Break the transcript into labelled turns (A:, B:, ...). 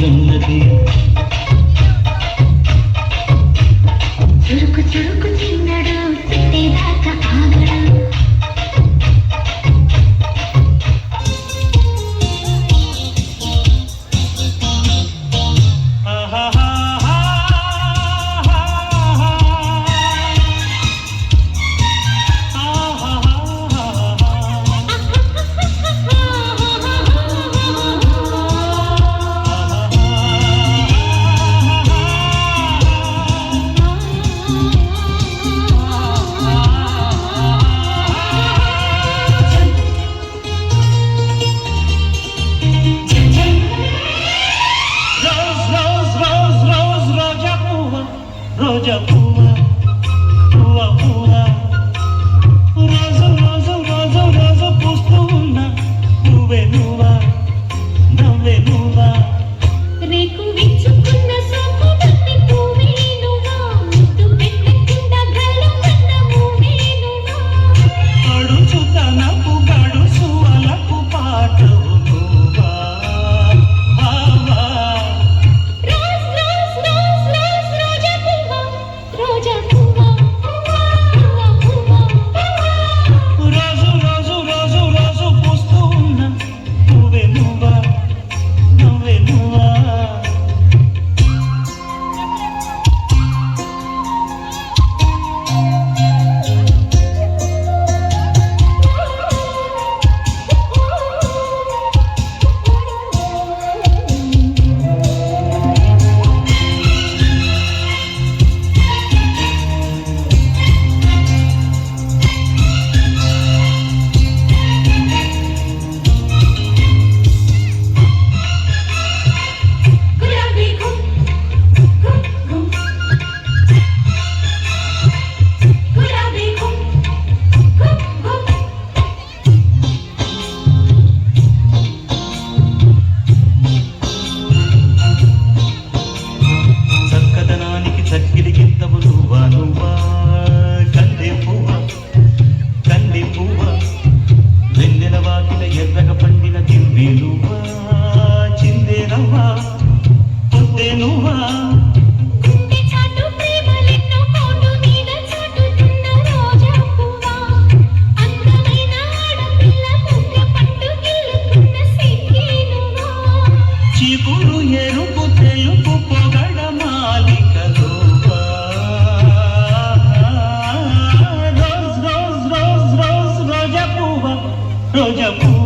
A: చిన్నది
B: చురుకు చురుకు చిన్నడు తిట్టేదాకా ఆగడు
A: రోజా పువ్వా పువ్వా పువ్వా రోజు రోజు రోజు రోజు పూస్తూ ఉన్నా నువ్వే నువ్వా నవ్వే నువ్వా
B: రేకు విచ్చుకున్న సోకు బట్టి పువ్వే నువ్వా ముద్దు పెట్టకుండా గల్లు కన్న పువ్వే నువ్వా
A: అడుచుతనపు గడుసువలకు పాటవు నువ్వా బావా
B: రోజ్ రోజ్ రోజ్ రోజ్ రోజా పువ్వా రోజా పువ్వా పువ్వా పువ్వా
A: రోజు రోజు రోజు రోజు పూస్తూ ఉన్నా నువ్వే నువ్వా నవ్వే నువ్వా
B: గులాబీ గుమ్ గుమ్ గుమ్ గులాబీ గుమ్ గుమ్ గుమ్
A: చక్కదనానికి చక్కిలి గింతవు నువ్వా నువ్వా కంది పువ్వా వెన్నెల వాకిల ఎర్రగ పండిన దివ్వే నువ్వా చిందే నవ్వా పొద్దే నువ్వా
B: గుండె చాటు ప్రేమలెన్నో కోటు మీద చాటుతున్న రోజా పువ్వా అందమైన ఆడపిల్ల ముగ్గ పట్టు గిల్లుతున్న సిగ్గే నువ్వా
A: చిగురు ఎరుపు తెలుపు పొగడ మాలికలోవా రోజ్ రోజ్ రోజ్ రోజ్ రోజా పువ్వా